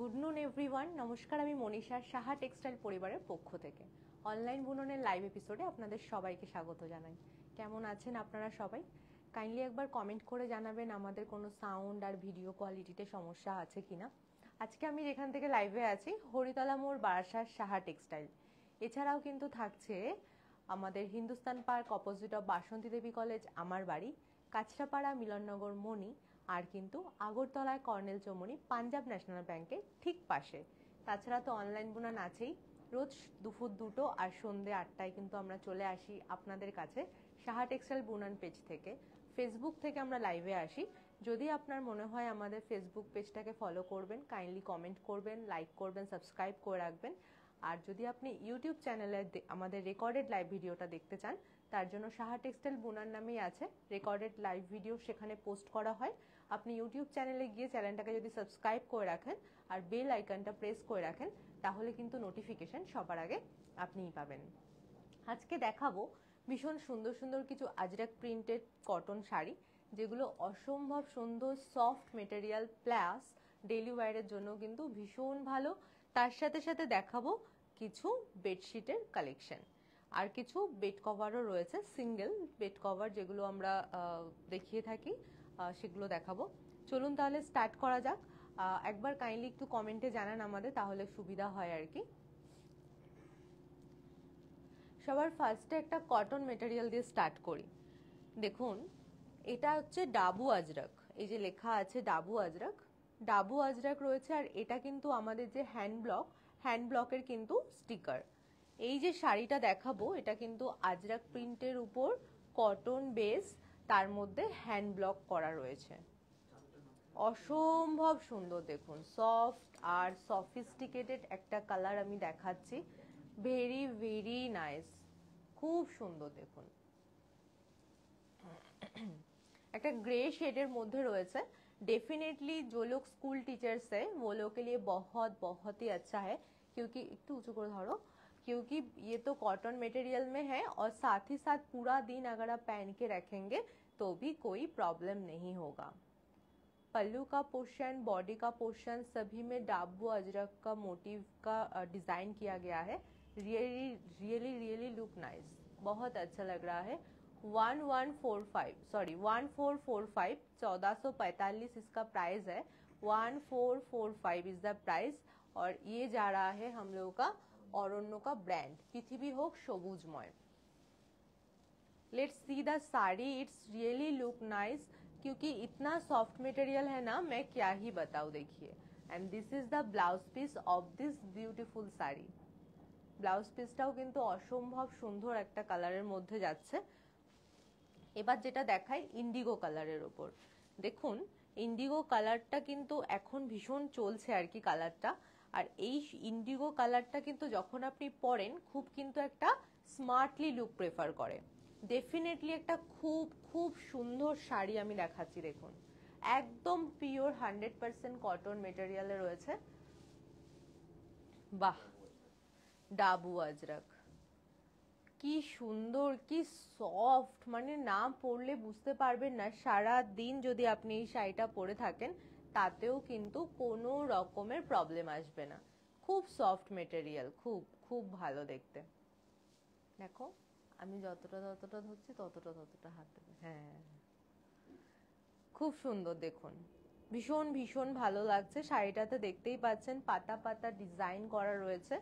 Good নুন everyone. নমস্কার, আমি মনীষা, সাহা টেক্সটাইল পরিবারের পক্ষ থেকে অনলাইন বুননের লাইভ এপিসোডে আপনাদের সবাইকে স্বাগত জানাই। কেমন আছেন আপনারা সবাই? কাইন্ডলি একবার কমেন্ট করে জানাবেন আমাদের কোনো সাউন্ড আর ভিডিও কোয়ালিটিতে সমস্যা আছে কিনা। আজকে আমি যেখান থেকে লাইভে আছি, হরিতলা মোড়, বারাসাত, সাহা টেক্সটাইল। এছাড়াও কিন্তু থাকছে আমাদের Hindustan park, opposite of Basanti Devi college, আমার বাড়ি, কাছড়াপাড়া, মিলননগর, মণি, আর কিন্তু আগরতলায় কর্নেল চৌমনি, পাঞ্জাব ন্যাশনাল ব্যাংকের ঠিক পাশে। তাছাড়া তো অনলাইন বুনান আছেই। রোজ দুপুর 2টো আর সন্ধ্যে 8টায় কিন্তু আমরা চলে আসি আপনাদের কাছে সাহা টেক্সটাইল বুনান পেজ থেকে। ফেসবুক থেকে আমরা লাইভে আসি। যদি আপনার মনে হয় আমাদের ফেসবুক পেজটাকে ফলো করবেন, কাইন্ডলি কমেন্ট করবেন, লাইক করবেন, সাবস্ক্রাইব করে রাখবেন। আর যদি আপনি ইউটিউব চ্যানেলে আমাদের রেকর্ডেড লাইভ ভিডিওটা দেখতে চান, তার জন্য সাহা টেক্সটাইল বুনার নামেই আছে রেকর্ডেড লাইভ ভিডিও, সেখানে পোস্ট করা হয়। আপনি ইউটিউব চ্যানেলে গিয়ে চ্যানেলটাকে যদি সাবস্ক্রাইব করে রাখেন আর বেল আইকনটা প্রেস করে রাখেন, তাহলে কিন্তু নোটিফিকেশন সবার আগে আপনিই পাবেন। আজকে দেখাবো ভীষণ সুন্দর সুন্দর কিছু আজরাক প্রিন্টেড কটন শাড়ি, যেগুলো অসম্ভব সুন্দর, সফট মেটেরিয়াল, প্লাস ডেইলি ওয়্যারের জন্য কিন্তু ভীষণ ভালো। তার সাথে সাথে দেখাবো কিছু বেডশিটের কালেকশন, আর কিছু বেড কভারও রয়েছে, সিঙ্গেল বেড কভার যেগুলো আমরা দেখিয়ে থাকি, সেগুলো দেখাবো। চলুন তাহলে স্টার্ট করা যাক। একবার কাইন্ডলি একটু কমেন্টে জানান আমাদের, তাহলে সুবিধা হয় আর কি। সবার ফার্স্টে একটা কটন মেটেরিয়াল দিয়ে স্টার্ট করি। দেখুন, এটা হচ্ছে ডাবু আজরাক। এই যে লেখা আছে ডাবু আজরাক, ডাবু আজরাক রয়েছে। আর এটা কিন্তু আমাদের যে হ্যান্ড ব্লকের কিন্তু স্টিকার। এই যে শাড়িটা দেখাবো, এটা কিন্তু আজরাক প্রিন্টের উপর কটন বেস, তার মধ্যে হ্যান্ড ব্লক করা রয়েছে। অসম্ভব সুন্দর, দেখুন, সফট আর সফিস্টিকেটেড একটা কালার আমি দেখাচ্ছি। ভেরি ভেরি নাইস, খুব সুন্দর। দেখুন, একটা গ্রে শেডের মধ্যে রয়েছে। डेफिनेटली जो लोग स्कूल टीचर्स है वो लोग के लिए बहुत बहुत ही अच्छा है, क्योंकि একটু উঁচু করে ধরো, क्योंकि ये तो कॉटन मटेरियल में है और साथ ही साथ पूरा दिन अगर आप पहन के रखेंगे तो भी कोई प्रॉब्लम नहीं होगा। पल्लू का पोर्शन, बॉडी का पोर्शन, सभी में डाबू अजरक का मोटिव का डिजाइन किया गया है। Really really really look nice, बहुत अच्छा लग रहा है। 1445 1445 इसका प्राइस है। 1445 इज द प्राइस। और ये जा रहा है हम लोगों का औरण्य का ब्रांड, पृथ्वी होक सबुजमय। Let's see the sari, it's really look nice, क्योंकि इतना सॉफ्ट मटेरियल है ना, मैं क्या ही बताऊं। देखिए, and this is the blouse piece of this beautiful sari. Blouse পিসটাও কিন্তু অসম্ভব সুন্দর একটা কালারের মধ্যে যাচ্ছে। এবার যেটা দেখাই ইন্ডিগো কালারের উপর, দেখুন ইন্ডিগো কালারটা কিন্তু এখন ভীষণ চলছে আর কি কালারটা। আর এই ইন্ডিগো কালারটা কিন্তু যখন আপনি পরেন, খুব কিন্তু একটা স্মার্টলি লুক প্রেফার করে। ডেফিনেটলি একটা খুব খুব সুন্দর শাড়ি আমি দেখাচ্ছি। দেখুন, একদম পিওর 100% কটন মেটেরিয়ালে রয়েছে। বাহ, ডাবু আজরাক, কি সুন্দর, কি সফট, মানে না পরলে বুঝতে পারবেন না। সারা দিন যদি আপনি এই শাড়িটা পরে থাকেন, তাতেও কিন্তু কোনো রকমের প্রবলেম আসবে না। খুব সফট মেটেরিয়াল, খুব খুব ভালো দেখতে। দেখো, আমি যতটা ধরছি ততটা হাত দেবে। হ্যাঁ, খুব সুন্দর। দেখুন, ভীষণ ভীষণ ভালো লাগছে শাড়িটাতে। দেখতেই পাচ্ছেন পাতা পাতা ডিজাইন করা রয়েছে।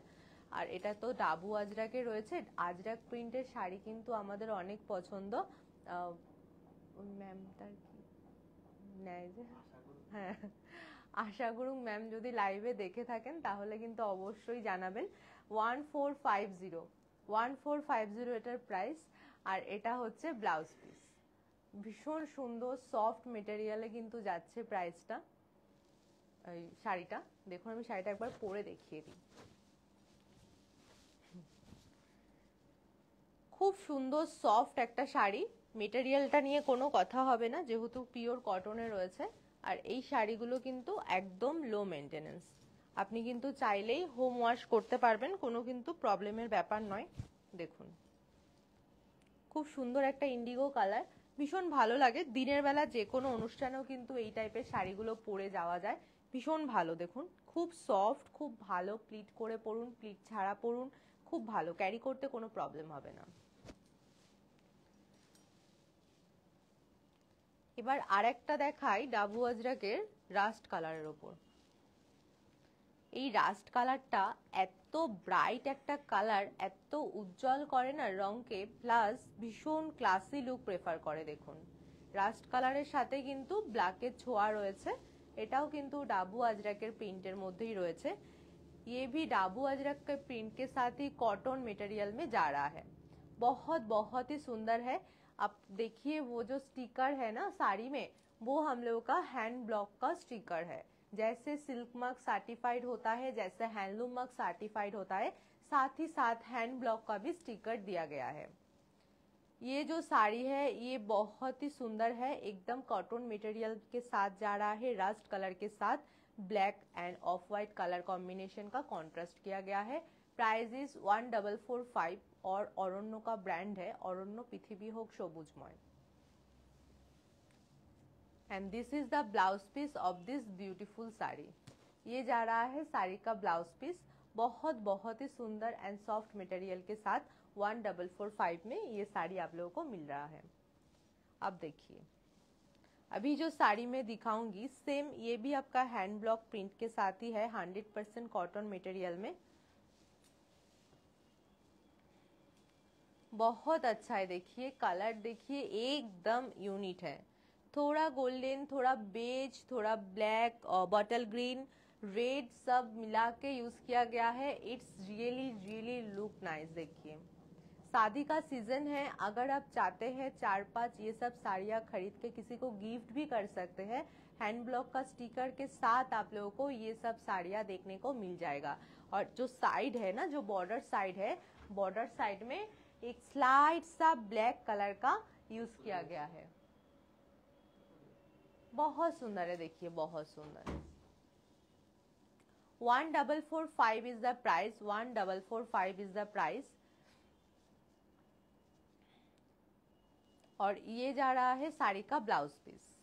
আর এটা তো ডাবু আজরাকে রয়েছে। আজরাক প্রিন্টের শাড়ি কিন্তু আমাদের অনেক পছন্দ। ম্যামটার কি নেয় যে, হ্যাঁ, আশা করুন ম্যাম যদি লাইভে দেখে থাকেন তাহলে কিন্তু অবশ্যই জানাবেন। 1450 এটার প্রাইস। আর এটা হচ্ছে ব্লাউজ পিস, ভীষণ সুন্দর সফট মেটেরিয়ালে কিন্তু যাচ্ছে প্রাইসটা। এই শাড়িটা দেখুন, আমি শাড়িটা একবার পরে দেখিয়ে দিই। খুব সুন্দর সফট একটা শাড়ি, মেটেরিয়ালটা নিয়ে কোনো কথা হবে না, যেহেতু পিওর কটনে রয়েছে। আর এই শাড়িগুলো কিন্তু একদম লো মেনটেনেন্স, আপনি কিন্তু চাইলেই হোম ওয়াশ করতে পারবেন, কোনো কিন্তু প্রবলেমের ব্যাপার নয়। দেখুন, খুব সুন্দর একটা ইন্ডিগো কালার, ভীষণ ভালো লাগে। দিনের বেলা যে কোনো অনুষ্ঠানেও কিন্তু এই টাইপের শাড়িগুলো পরে যাওয়া যায়, ভীষণ ভালো, দেখুন খুব সফট, খুব ভালো। প্লিট করে পরুন, প্লিট ছাড়া পরুন, খুব ভালো, ক্যারি করতে কোনো প্রবলেম হবে না। এবার আরেকটা দেখাই ডাবু আজরাকের রাস্ট কালারের ওপর। এই রাস্ট কালারটা এত ব্রাইট একটা কালার, এত উজ্জ্বল করে না রংকে, প্লাস ভীষণ ক্লাসি লুক প্রেফার করে। দেখুন রাস্ট কালারের সাথে কিন্তু ব্ল্যাকের ছোঁয়া রয়েছে, এটাও কিন্তু ডাবু আজরাকের প্রিंटेर মধ্যেই রয়েছে। ये भी डाबू अजरक के प्रिंट के साथ ही कॉटन मटेरियल में जा रहा है। बहुत ही सुंदर है। आप देखिए वो जो स्टिकर है ना साड़ी में, वो हम लोगों का हैंड ब्लॉक का स्टिकर है। जैसे सिल्क मार्क सर्टिफाइड होता है, जैसे हैंडलूम मार्क सर्टिफाइड होता है, साथ ही साथ हैंड ब्लॉक का भी स्टिकर दिया गया है। ये जो साड़ी है ये बहुत ही सुंदर है, एकदम कॉटन मटेरियल के साथ जा रहा है। रस्ट कलर के साथ black end of white colour combination का कॉन्ट्रास्ट किया गया है। प्राइस इज 1445 और অরণ্য का ब्रांड है, অরণ্য পৃথিবী হোক সবুজময়। And this is the blouse piece of this beautiful sari. ये जा रहा है साड़ी का ब्लाउज पीस, बहुत ही सुंदर एंड सॉफ्ट मटेरियल के साथ 1445 में ये साड़ी आप लोगों को मिल रहा है। अब देखिए अभी जो साड़ी में दिखाऊंगी सेम ये भी आपका हैंड ब्लॉक प्रिंट के साथ ही है, 100% कॉटन मटेरियल में। बहुत अच्छा है, देखिए कलर देखिए एकदम यूनिक है। थोड़ा गोल्डन, थोड़ा बेज, थोड़ा ब्लैक और बॉटल ग्रीन, रेड सब मिला के यूज किया गया है। It's really look nice. देखिए शादी का सीजन है, अगर आप चाहते हैं 4-5 ये सब साड़ियाँ खरीद के किसी को गिफ्ट भी कर सकते हैं। हैंड ब्लॉक का स्टिकर के साथ आप लोगों को ये सब साड़ियाँ देखने को मिल जाएगा। और जो साइड है ना, जो बॉर्डर साइड है, बॉर्डर साइड में एक स्लाइड सा ब्लैक कलर का यूज किया गया है। बहुत सुंदर है, देखिए बहुत सुंदर। 1445 is the price, 1445 is the price. और ये जा रहा है साड़ी का ब्लाउज पीस।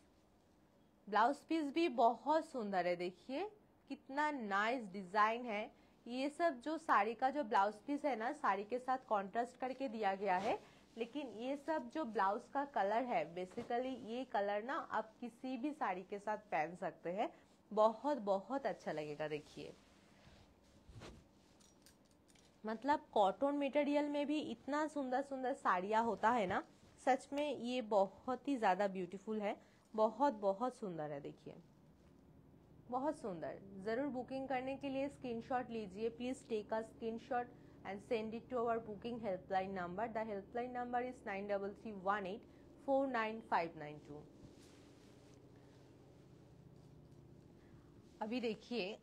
ब्लाउज पीस भी बहुत सुंदर है, देखिए कितना नाइस डिजाइन है। ये सब जो साड़ी का जो ब्लाउज पीस है ना, साड़ी के साथ कॉन्ट्रास्ट करके दिया गया है। लेकिन ये सब जो ब्लाउज का कलर है, बेसिकली ये कलर ना आप किसी भी साड़ी के साथ पहन सकते हैं, बहुत अच्छा लगेगा। देखिए मतलब कॉटन मटेरियल में भी इतना सुंदर सुंदर साड़ियाँ होता है ना, सच में ये बहुत ही ज्यादा ब्यूटीफुल है, बहुत सुंदर है। देखिए बहुत सुंदर। जरूर बुकिंग करने के लिए स्क्रीनशॉट लीजिए, please take a screenshot and send it to our booking helpline number. The helpline number is 9331849592। अभी देखिए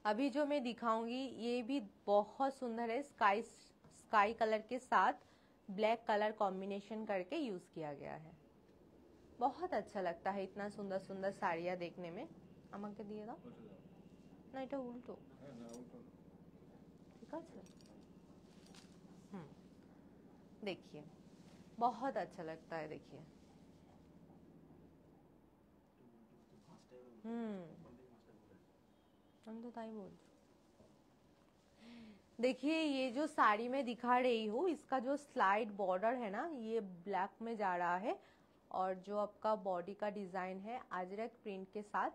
अभी जो मैं दिखाऊंगी ये भी बहुत सुंदर है, स्काई कलर के साथ ब्लैक कलर कॉम्बिनेशन करके यूज किया गया है। बहुत अच्छा लगता है इतना सुंदर सुंदर साड़ियाँ देखने में। আমাকে দিয়ে দাও না, এটা উল্টো ঠিক আছে। देखिए बहुत अच्छा लगता है। देखिए हम तो ताई बोल। देखिए ये जो साड़ी में दिखा रही हूँ, इसका जो स्लाइड बॉर्डर है ना, ये ब्लैक में जा रहा है। और जो आपका बॉडी का डिजाइन है अजरक प्रिंट के साथ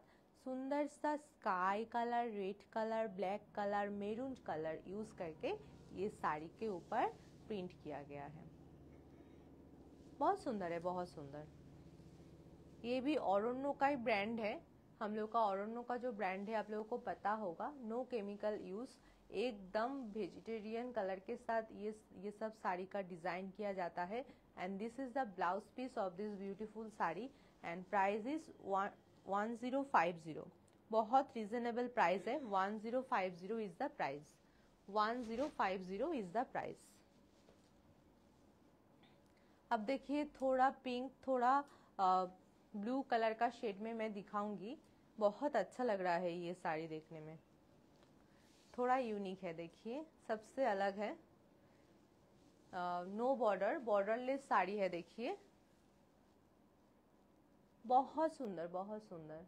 सुंदर सा sky colour, red colour, black colour, maroon colour use करके ये साड़ी के ऊपर प्रिंट किया गया है। बहुत सुंदर है, बहुत सुंदर। ये भी औरण्य का ही ब्रांड है। हम लोग का औरण्य का जो ब्रांड है आप लोगों को पता होगा, नो केमिकल यूज, एकदम वेजिटेरियन कलर के साथ ये सब साड़ी का डिजाइन किया जाता है। And this is the blouse piece of this beautiful sari and price is 1050। बहुत रीजनेबल प्राइस है, 1050 is the price, 1050 is the price. अब देखिए थोड़ा पिंक, थोड़ा ब्लू कलर का शेड में मैं दिखाऊंगी। बहुत अच्छा लग रहा है ये साड़ी देखने में, थोड़ा यूनिक है। देखिए सबसे अलग है, नो बॉर्डर, बॉर्डरलेस साड़ी है। देखिए बहुत सुंदर, बहुत सुंदर।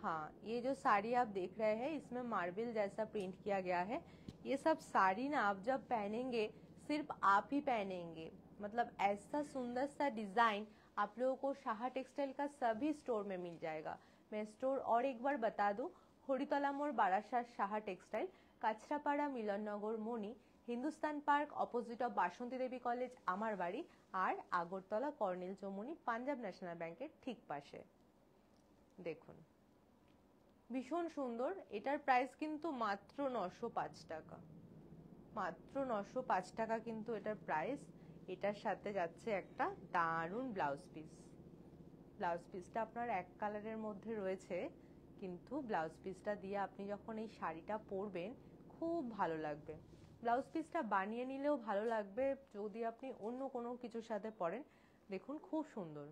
हाँ, ये जो साड़ी आप देख रहे हैं इसमें मार्बल जैसा प्रिंट किया गया है। ये सब साड़ी ना आप जब पहनेंगे सिर्फ आप ही पहनेंगे, मतलब ऐसा सुंदर सा डिजाइन आप लोगों को शाह टेक्सटाइल का सभी स्टोर में मिल जाएगा। मैं स्टोर और एक बार बता दूं, हरितला मोड़ Barasat Shah textile, Kanchrapara Milannagar Mani, Hindustan park opposite of Basanti Devi college आमार बाड़ी, আর আগরতলা কর্নেল চৌমুহনী পাঞ্জাব ন্যাশনাল ব্যাংকের ঠিক পাশে। দেখুন ভীষণ সুন্দর, এটার প্রাইস কিন্তু মাত্র 905 টাকা, মাত্র 905 টাকা কিন্তু এটার প্রাইস। এটার সাথে যাচ্ছে একটা দারুণ ব্লাউজ পিস। ব্লাউজ পিসটা আপনার এক কালারের মধ্যে রয়েছে, কিন্তু ব্লাউজ পিসটা দিয়ে আপনি যখন এই শাড়িটা পরবেন খুব ভালো লাগবে। ব্লাউজ পিসটা বানিয়ে নিলেও ভালো লাগবে যদি আপনি অন্য কোনো কিছুর সাথে পরেন। দেখুন খুব সুন্দর,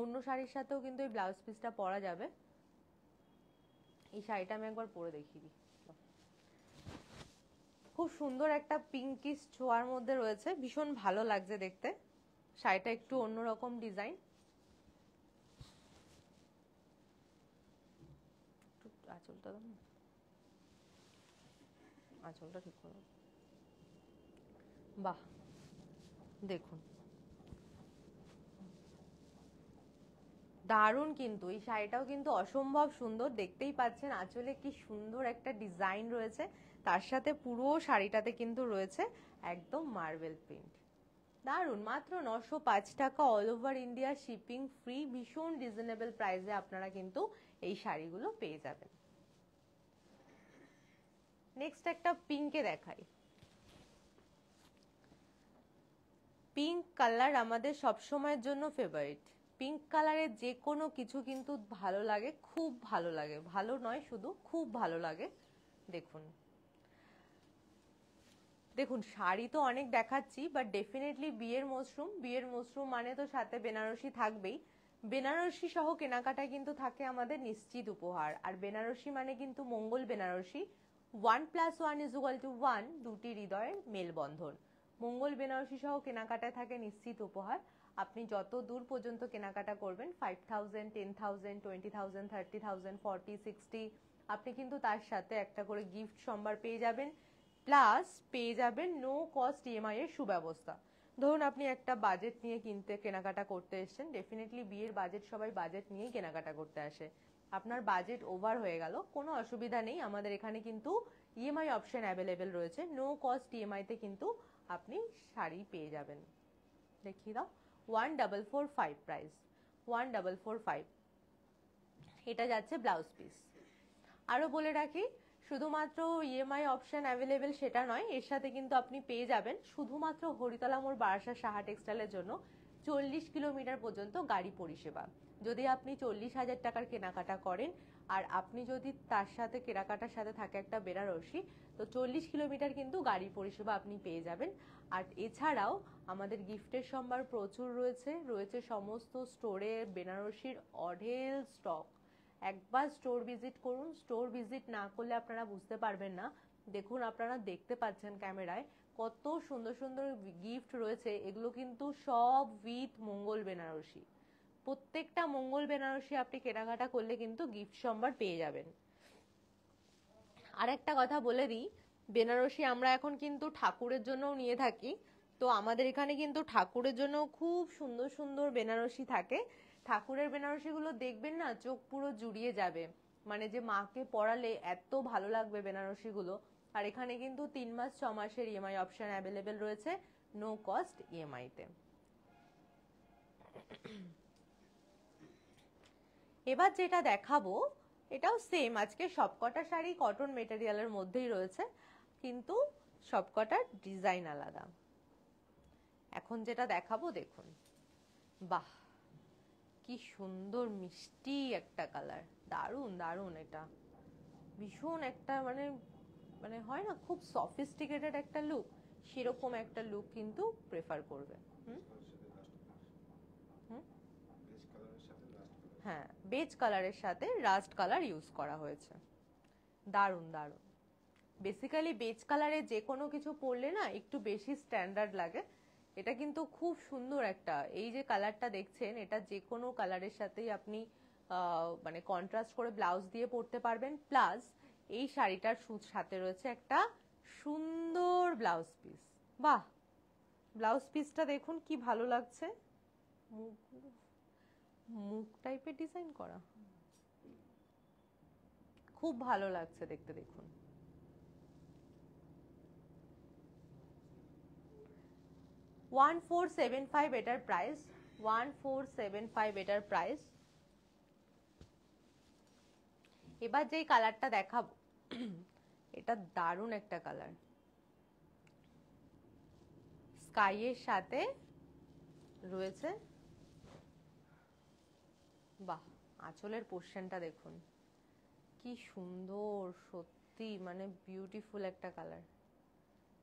অন্য শাড়ির সাথেও কিন্তু এই ব্লাউজ পিসটা পরা যাবে। এই শাড়িটা আমি একবার পরে দেখিয়ে দিই। খুব সুন্দর একটা পিঙ্কিশ ছোঁয়ার মধ্যে রয়েছে, ভীষণ ভালো লাগছে দেখতে। শাড়িটা একটু অন্যরকম ডিজাইন। আঁচলটা দাও, আঁচলটা ঠিক করো। বাহ, দেখুন দারুণ, কিন্তু এই শাড়িটাও কিন্তু অসম্ভব সুন্দর। দেখতেই পাচ্ছেন আঁচলে কি সুন্দর একটা ডিজাইন রয়েছে, তার সাথে পুরো শাড়িটাতে কিন্তু রয়েছে একদম মার্বেল প্রিন্ট। দারুণ, মাত্র 905 টাকা, all over India shipping free, ভীষণ রিজনেবল প্রাইসে আপনারা কিন্তু এই শাড়িগুলো পেয়ে যাবেন। নেক্সট একটা পিঙ্কে দেখাই। পিঙ্ক কালার আমাদের সবসময়ের জন্য ফেভারিট। পিঙ্ক কালারের যে কোনো কিছু কিন্তু ভালো লাগে, খুব ভালো লাগে, ভালো নয় শুধু খুব ভালো লাগে। দেখুন দেখুন শাড়ি তো অনেক দেখাচ্ছি, বাট ডেফিনেটলি বিয়ের মশরুম, বিয়ের মশরুম মানে তো সাথে বেনারসি থাকবেই। বেনারসি সহ কেনাকাটা কিন্তু থাকে আমাদের নিশ্চিত উপহার, আর বেনারসি মানে কিন্তু মঙ্গল বেনারসি, 1+1=1, দুটি হৃদয়ের মেলবন্ধন। মঙ্গল বেনারসি সহ কেনাকাটায় থাকে নিশ্চিত উপহার। আপনি যত দূর পর্যন্ত কেনাকাটা করবেন, 5000, 10,000, 20,000, 30,000, 40, 60, আপনি কিন্তু তার সাথে একটা করে গিফট সম্ভার পেয়ে যাবেন, প্লাস পেয়ে যাবেন নো কস্ট ইএমআই এর সুব্যবস্থা। ধরুন আপনি একটা বাজেট নিয়ে কিনতে কেনাকাটা করতে এসেছেন, ডেফিনেটলি বিয়ের বাজেট সবাই বাজেট নিয়েই কেনাকাটা করতে আসে। আপনার বাজেট ওভার হয়ে গেল, কোনো অসুবিধা নেই, আমাদের এখানে কিন্তু ইএমআই অপশন অ্যাভেলেবেল রয়েছে, নো কস্ট ইএমআই তে কিন্তু আপনি শাড়ি পেয়ে যাবেন। দেখিয়ে দাও, 1445 প্রাইস, 1445। এটা যাচ্ছে ব্লাউজ পিস। আরো বলে রাখি, শুধুমাত্র ইএমআই অপশন অ্যাভেলেবেল সেটা নয়, এর সাথে কিন্তু আপনি পেয়ে যাবেন শুধুমাত্র হরিতলা মোড় বারাসাত সাহা টেক্সটাইলের জন্য 40 কিলোমিটার পর্যন্ত গাড়ি পরিষেবা। যদি আপনি 40,000 টাকার কেনাকাটা করেন, আর আপনি যদি তার সাথে কেনাকাটার সাথে থাকে একটা বেনারসি, তো 40 কিলোমিটার কিন্তু গাড়ি পরিষেবা আপনি পেয়ে যাবেন। আর এছাড়াও আমাদের গিফটের সম্ভার প্রচুর রয়েছে, রয়েছে সমস্ত স্টোরে বেনারসির অঢেল স্টক। একবার স্টোর ভিজিট করুন, স্টোর ভিজিট না করলে আপনারা বুঝতে পারবেন না। দেখুন আপনারা দেখতে পাচ্ছেন ক্যামেরায় কত সুন্দর সুন্দর গিফট রয়েছে, এগুলো কিন্তু সব উইথ মঙ্গল বেনারসি। প্রত্যেকটা মঙ্গল বেনারসি আপনি কেনাকাটা করলে কিন্তু গিফট সম্ভার পেয়ে যাবেন। আর একটা কথা বলে দিই, বেনারসি আমরা এখন কিন্তু ঠাকুরের জন্যও নিয়ে থাকি, তো আমাদের এখানে কিন্তু ঠাকুরের জন্য খুব সুন্দর সুন্দর বেনারসি থাকে। ঠাকুরের বেনারসি গুলো দেখবেন না, চোখ পুরো জুড়িয়ে যাবে, মানে যে মাকে পরালে এত ভালো লাগবে বেনারসি গুলো। আর এখানে কিন্তু 3 মাস 6 মাসের ইএমআই অপশন অ্যাভেলেবেল রয়েছে, নো কস্ট ইএমআই তে। এবার যেটা দেখাবো এটাও সেম, আজকে সবকটা শাড়ি কটন মেটেরিয়ালের মধ্যেই রয়েছে, কিন্তু সবকটার ডিজাইন আলাদা। এখন যেটা দেখাবো দেখুন, বাহ কি সুন্দর মিষ্টি একটা কালার, দারুন দারুন। এটা ভীষণ একটা মানে মানে হয় না খুব সফিস্টিকেটেড একটা লুক, সেরকম একটা লুক কিন্তু প্রেফার করবে। হ্যাঁ, বেজ কালারের সাথে রাস্ট কালার ইউজ করা হয়েছে, দারুন দারুন। বেসিক্যালি বেজ কালারে যে কোনো কিছু পরলে না একটু বেশি স্ট্যান্ডার্ড লাগে, এটা কিন্তু খুব সুন্দর একটা, এই যে কালারটা দেখছেন এটা যে কোনো কালারের সাথেই আপনি মানে কন্ট্রাস্ট করে ব্লাউজ দিয়ে পরতে পারবেন। প্লাস এই শাড়িটার সাথে রয়েছে একটা সুন্দর ব্লাউজ পিস। বাহ, ব্লাউজ পিসটা দেখুন কি ভালো লাগছে, মুখ মুখ টাইপের ডিজাইন করা, খুব ভালো লাগছে দেখতে। দেখুন 1475 এটার প্রাইস, 1475 এটার প্রাইস। এবার যেই কালারটা দেখাবো এটা দারুণ একটা কালার, স্কাই এর সাথে রয়েছে, বাহ আঁচলের পোর্শনটা দেখুন কি সুন্দর, সত্যি মানে বিউটিফুল একটা কালার,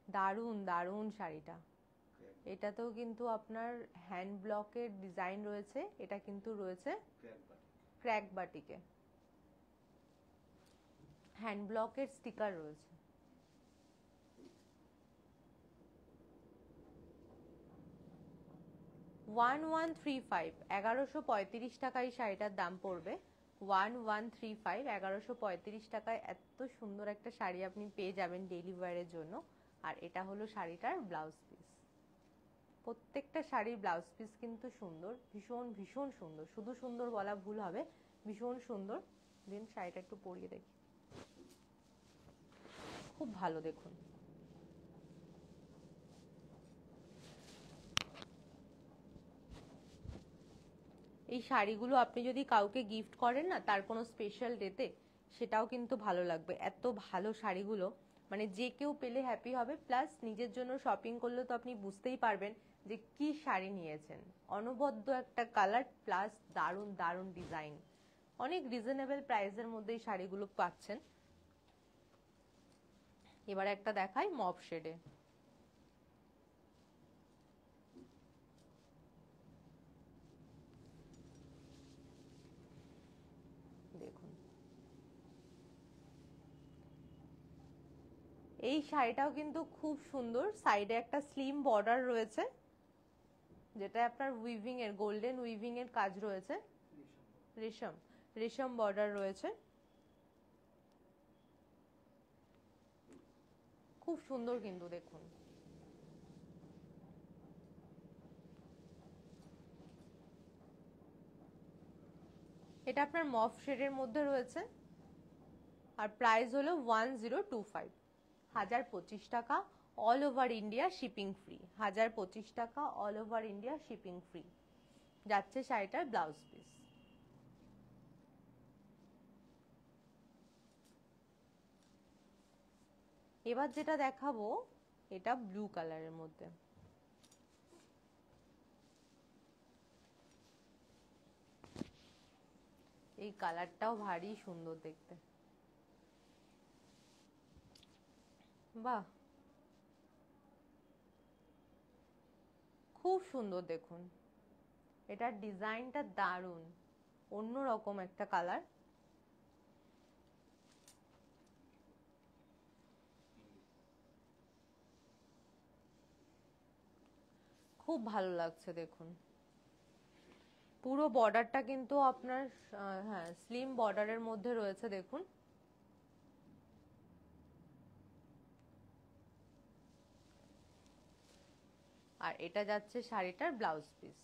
দারুণ দারুণ শাড়িটা। এটাতেও কিন্তু আপনার হ্যান্ড ব্লকের ডিজাইন রয়েছে, এটা কিন্তু রয়েছে ক্র্যাক বাটিকে, হ্যান্ড ব্লকের স্টিকার রয়েছে। ওয়ান 1135 টাকায় শাড়িটার দাম পড়বে। 1135 1135 টাকায় এত সুন্দর একটা শাড়ি আপনি পেয়ে যাবেন ডেইলি ওয়্যারের জন্য। আর এটা হলো শাড়িটার ব্লাউজ পিস। প্রত্যেকটা শাড়ির ব্লাউজ পিস কিন্তু সুন্দর, ভীষণ ভীষণ সুন্দর, শুধু সুন্দর বলা ভুল হবে, ভীষণ সুন্দর। দিন শাড়িটা একটু পরিয়ে দেখি, খুব ভালো দেখুন। এই শাড়িগুলো আপনি যদি কাউকে গিফট করেন না তার কোনো স্পেশাল ডেতে, সেটাও কিন্তু ভালো লাগবে। এত ভালো শাড়িগুলো মানে যে কেউ পেলে হ্যাপি হবে। প্লাস নিজের জন্য শপিং করলে তো আপনি বুঝতেই পারবেন যে কি শাড়ি নিয়েছেন, অনবদ্য একটা কালার প্লাস দারুণ দারুণ ডিজাইন, অনেক রিজনেবল প্রাইসের মধ্যে এই শাড়িগুলো পাচ্ছেন। এবার একটা দেখাই মপ শেডে, দেখুন এই শাড়িটাও কিন্তু খুব সুন্দর, সাইডে একটা স্লিম বর্ডার রয়েছে যেটা আপনার উইভিং এর, গোল্ডেন উইভিং এর কাজ রয়েছে, রেশম রেশম বর্ডার রয়েছে, খুব সুন্দর কিন্তু দেখুন। এটা আপনার মফ শেডের মধ্যে রয়েছে আর প্রাইস হলো 1025, 1025 টাকা, all over India shipping free, 1025 টাকা all over India shipping free যাচ্ছে শাড়িটার ব্লাউজ পিস। এবার যেটা দেখাবো এটা ব্লু কালারের মধ্যে, এই কালারটাও ভারী সুন্দর দেখতে, বাহ খুব সুন্দর দেখুন, এটার ডিজাইনটা দারুণ, অন্যরকম একটা কালার, খুব ভালো লাগছে দেখুন। পুরো বর্ডারটা কিন্তু আপনার হ্যাঁ স্লিম বর্ডারের মধ্যে রয়েছে দেখুন, আর এটা যাচ্ছে শাড়িটার ব্লাউজ পিস।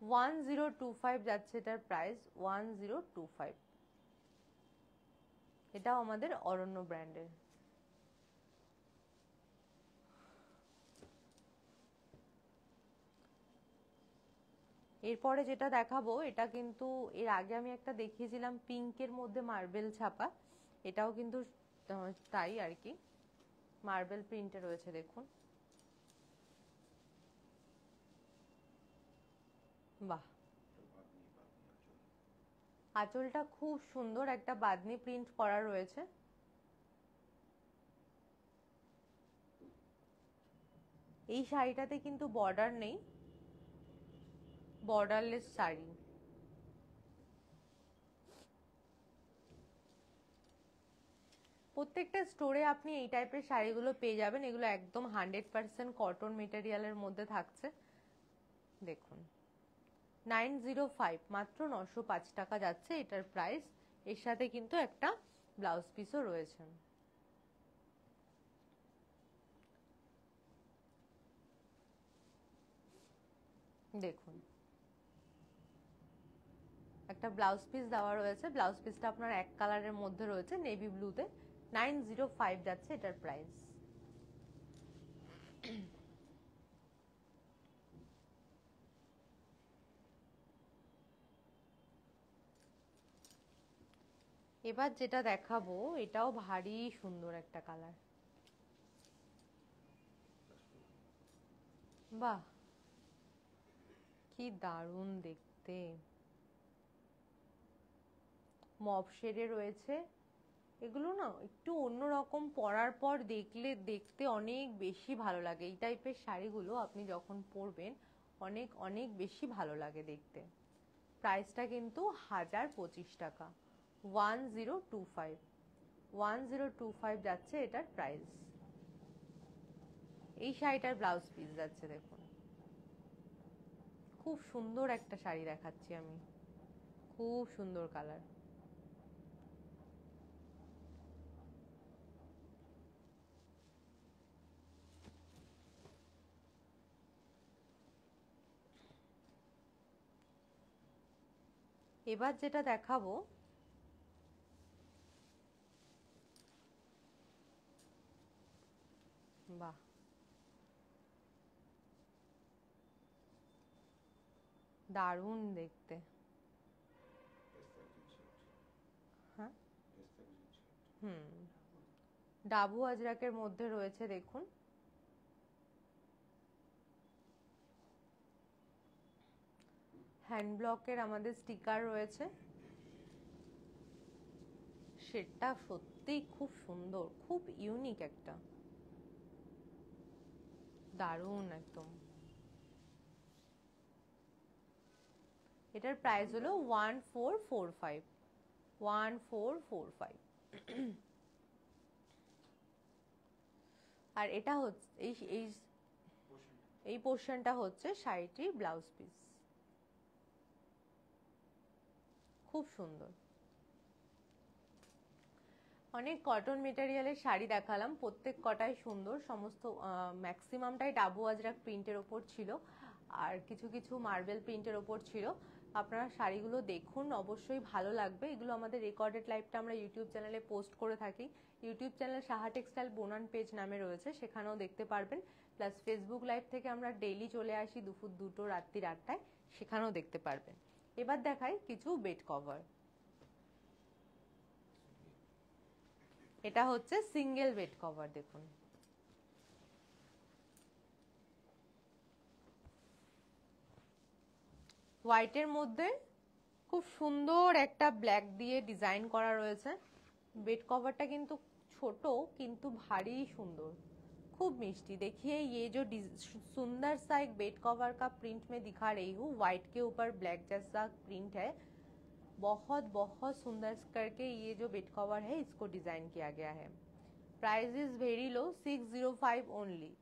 1025 যাচ্ছে এটার প্রাইস, 1025। এটাও আমাদের অরণ্য ব্র্যান্ডের। এরপরে যেটা দেখাবো এটা কিন্তু এর আগে আমি একটা দেখিয়েছিলাম পিঙ্কের মধ্যে মার্বেল ছাপা, এটাও কিন্তু তাই আর কি, মার্বেল প্রিন্টে রয়েছে দেখুন, বাহ আঁচলটা খুব সুন্দর একটা বাদনি প্রিন্ট করা রয়েছে, এই শাড়িটাতে কিন্তু বর্ডার নেই, বর্ডারলেস শাড়ি, প্রত্যেকটা স্টোরে আপনি এই টাইপের শাড়িগুলো পেয়ে যাবেন। এগুলো একদম 100% কটন মেটেরিয়ালের মধ্যে থাকছে। দেখুন 905, মাত্র 905 টাকা যাচ্ছে এটার প্রাইস। এর সাথে কিন্তু একটা ব্লাউজ পিসও রয়েছে। দেখুন একটা ব্লাউজ পিস দেওয়া রয়েছে। ব্লাউজ পিসটা আপনার এক কালারের মধ্যে রয়েছে, নেভি ব্লুতে। 905 যাচ্ছে এটার প্রাইস। এবার যেটা দেখাবো এটাও ভারী সুন্দর একটা কালার। বাহ, কি দারুণ দেখতে। মব শেডে রয়েছে। এগুলো না একটু অন্যরকম, পরার পর দেখতে অনেক বেশি ভালো লাগে। এই টাইপের শাড়িগুলো আপনি যখন পরবেন অনেক অনেক বেশি ভালো লাগে দেখতে। প্রাইসটা কিন্তু 1025 টাকা, 1025, 1025 যাচ্ছে এটার প্রাইস। এই শাড়িটার ব্লাউজ পিস যাচ্ছে দেখুন। খুব সুন্দর একটা শাড়ি দেখাচ্ছি আমি, খুব সুন্দর কালার। এবার যেটা দেখাবো বাহ, দারুণ দেখতে। হ্যাঁ, হুম, ডাবু আজরাকের মধ্যে রয়েছে দেখুন। হ্যান্ড ব্লকের আমাদের স্টিকার রয়েছে। সেটা সত্যিই খুব সুন্দর, খুব ইউনিক একটা, দারুণ একদম। এটার প্রাইস হলো 1445, 1445। আর এটা হচ্ছে এই এই এই পোর্শনটা হচ্ছে শাড়িটির ব্লাউজ পিস। খুব সুন্দর। অনেক কটন মেটেরিয়ালের শাড়ি দেখালাম, প্রত্যেক কটাই সুন্দর। সমস্ত ম্যাক্সিমামটাই ডাবু আজরাক প্রিন্টের ওপর ছিল, আর কিছু কিছু মার্বেল প্রিন্টের ওপর ছিল। আপনারা শাড়িগুলো দেখুন, অবশ্যই ভালো লাগবে। এগুলো আমাদের রেকর্ডেড লাইভটা আমরা ইউটিউব চ্যানেলে পোস্ট করে থাকি। ইউটিউব চ্যানেল সাহা টেক্সটাইল বোনান পেজ নামে রয়েছে, সেখানেও দেখতে পারবেন। প্লাস ফেসবুক লাইভ থেকে আমরা ডেইলি চলে আসি দুপুর 2টো, রাত্রি 8টায়, সেখানেও দেখতে পারবেন। এবার দেখাই কিছু বেড কভার। এটা হচ্ছে সিঙ্গেল বেড কভার। দেখুন হোয়াইটের মধ্যে খুব সুন্দর একটা ব্ল্যাক দিয়ে ডিজাইন করা রয়েছে। बेड कवरটা কিন্তু ছোট কিন্তু ভারী সুন্দর, खूब मिष्टी। देखिए ये जो सुंदर सा एक बेड कवर का प्रिंट में दिखा रही हूँ, व्हाइट के ऊपर ब्लैक जैसा प्रिंट है। बहुत बहुत सुंदर करके ये जो बेड कवर है इसको डिजाइन किया गया है। Price is very low, 605 only,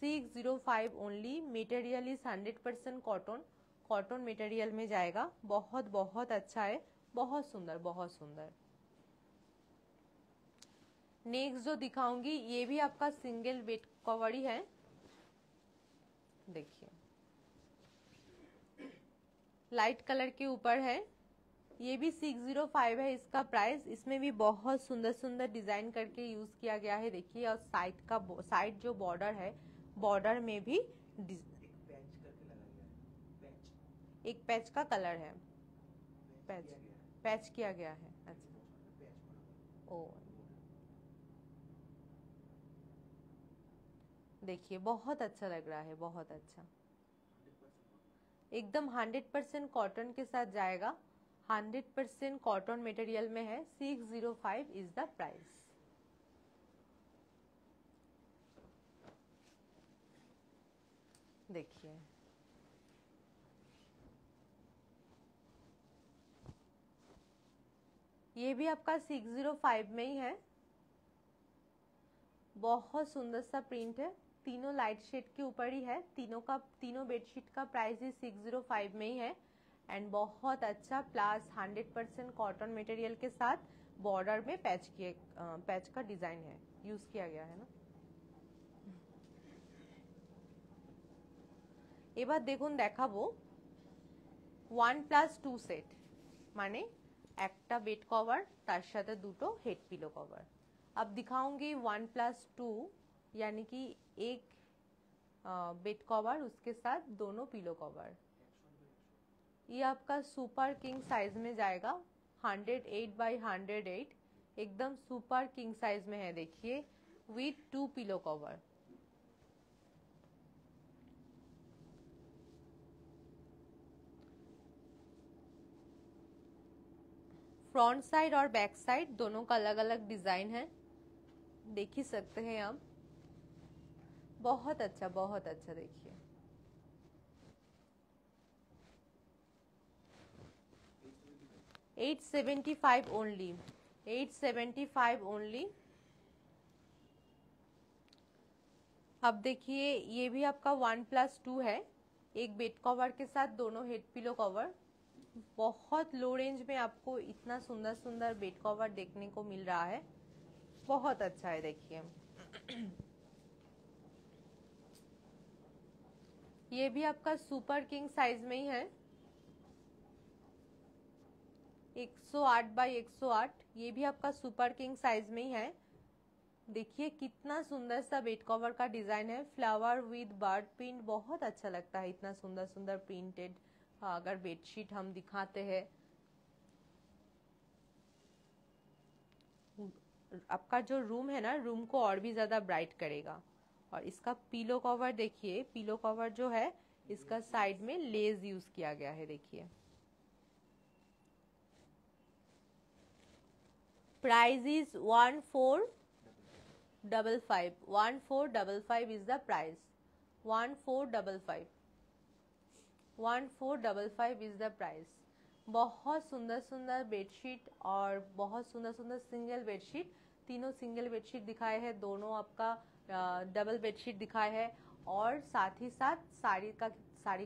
605 only. Material is 100% cotton, cotton material में जाएगा। बहुत बहुत अच्छा है, बहुत सुंदर, बहुत सुंदर। नेक्स्ट जो दिखाऊंगी ये भी आपका सिंगल बेड कवर ही है। देखिए लाइट कलर के ऊपर है, ये भी 605 है इसका प्राइस। इसमें भी बहुत सुंदर सुंदर डिजाइन करके यूज किया गया है। देखिए और साइड जो बॉर्डर है, बॉर्डर में भी एक पैच का कलर है, पैच किया गया है। अच्छा, ओ देखिए बहुत अच्छा लग रहा है, बहुत अच्छा। एकदम 100% कॉटन के साथ जाएगा, 100% कॉटन मटेरियल में है। 605 इज द प्राइस। देखिए ये भी आपका 605 में ही है। बहुत सुंदर सा प्रिंट है, तीनों लाइट शेड के ऊपर ही है। तीनों बेडशीट का प्राइस ही 605 में ही है। एंड बहुत अच्छा प्लस 100% कॉटन मटेरियल के साथ बॉर्डर में पैच का डिजाइन है यूज किया गया है ना। এবার দেখুন দেখাবো 1+2 সেট, মানে একটা বেড কভার তার সাথে দুটো হেড पिलो कवर। अब दिखाऊंगी 1+2 यानी कि एक बेड कवर उसके साथ दोनों पिलो कवर। ये आपका सुपर किंग साइज में जाएगा, 108x108, एकदम सुपर किंग साइज में है देखिए, with 2 pillow cover. Front side और बैक साइड दोनों का अलग अलग डिजाइन है, देख ही सकते हैं आप। बहुत अच्छा देखिए। $875 ओनली, 875 ओनली। अब देखिए ये भी आपका 1+2 है, एक बेड कवर के साथ दोनों हेड पिलो कवर। बहुत लो रेंज में आपको इतना सुंदर सुंदर बेड कवर देखने को मिल रहा है, बहुत अच्छा है देखिए। ये भी आपका सुपर किंग साइज में ही है, 108x108, ये भी आपका सुपर किंग साइज में ही है। देखिए कितना सुंदर सा बेड कवर का डिजाइन है, फ्लावर विद बर्ड प्रिंट, बहुत अच्छा लगता है इतना सुंदर सुंदर प्रिंटेड अगर बेडशीट हम दिखाते हैं। आपका जो रूम है ना, रूम को और भी ज्यादा ब्राइट करेगा। और इसका पिलो कवर देखिए, पिलो कवर जो है इसका साइड में लेस यूज किया गया है देखिए। Price is 1455, 1455 is the price, 1455, 1455 is the price. बहुत सुंदर सुंदर बेडशीट और बहुत सुंदर सुंदर सिंगल बेडशीट, तीनों सिंगल बेडशीट दिखाए हैं, दोनों आपका डबल बेडशीट दिखाए हैं। और साथ ही साथ साड़ी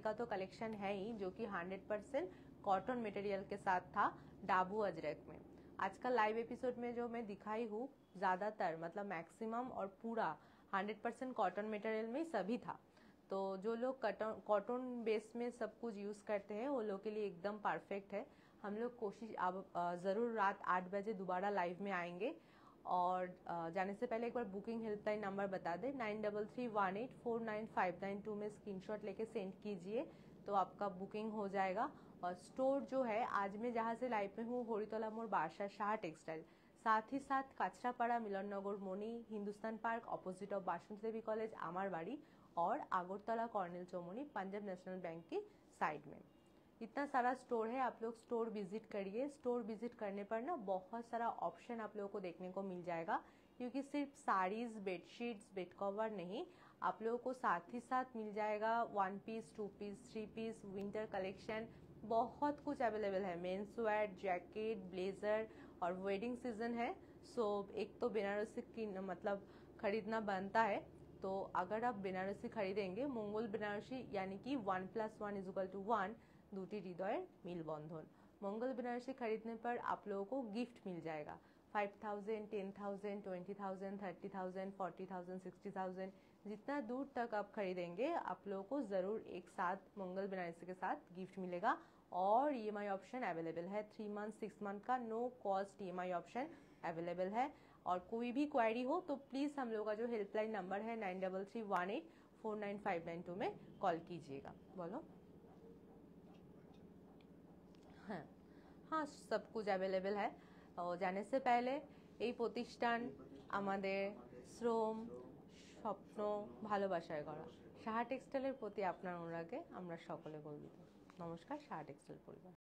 का तो कलेक्शन है ही, जो कि 100% कॉटन मटेरियल के साथ था डाबू अजरक में। आज का लाइव एपिसोड में जो मैं दिखाई हूँ ज़्यादातर मतलब मैक्सिमम और पूरा 100% कॉटन मटेरियल में सभी था। तो जो लोग कॉटन बेस में सब कुछ यूज़ करते हैं वो लोग के लिए एकदम परफेक्ट है। हम लोग कोशिश अब ज़रूर रात 8 बजे दोबारा लाइव में आएंगे। और जाने से पहले एक बार बुकिंग हेल्पलाइन नंबर बता दें, 9331849592 में स्क्रीनशॉट लेके सेंड कीजिए तो आपका बुकिंग हो जाएगा। और स्टोर जो है आज मैं जहाँ से लाइव में हूँ, हरितला मोड़ बारसा साहा टेक्सटाइल, साथ ही साथ Kanchrapara Milannagar Mani Hindustan park opposite of Basanti Devi college आमार बाड़ी, और Agartala Colonel Chowmuhani Punjab national bank की साइड में। इतना सारा स्टोर है, आप लोग स्टोर विजिट करिए। स्टोर विजिट करने पर ना बहुत सारा ऑप्शन आप लोगों को देखने को मिल जाएगा, क्योंकि सिर्फ साड़ीज, बेडशीट्स, बेड कवर नहीं, आप लोगों को साथ ही साथ मिल जाएगा 1 piece, 2 piece, 3 piece, winter collection, बहुत कुछ अवेलेबल है। मेंस वेयर, जैकेट, ब्लेजर, और वेडिंग सीजन है, सो एक तो बनारसी की मतलब खरीदना बनता है। तो अगर आप बनारसी खरीदेंगे, मंगल बनारसी यानी कि 1+1=1, দুটি হৃদয়ের মিলবন্ধন। मंगल बनारसी खरीदने पर आप लोगों को गिफ्ट मिल जाएगा 5000, 10,000, 20,000, 30,000, 40,000, 60,000, जितना दूर तक आप खरीदेंगे आप लोगों को ज़रूर एक साथ मंगल बनारसी के साथ गिफ्ट मिलेगा। और EMI ऑप्शन अवेलेबल है, 3 मंथ 6 मंथ का no cost EMI option available है। और कोई भी क्वायरी हो तो प्लीज़ हम लोग का जो हेल्पलाइन नंबर है 9331849592 में कॉल कीजिएगा। बोलो। हाँ हाँ, सब कुछ अवेलेबल है। और जाने से पहले এই প্রতিষ্ঠান আমাদের শ্রম, স্বপ্ন, ভালোবাসায় গড়া। সাহা টেক্সটাইলের প্রতি আপনার অনুরাগে আমরা সকলে গর্বিত। নমস্কার, সাহা টেক্সটাইল পরিবার।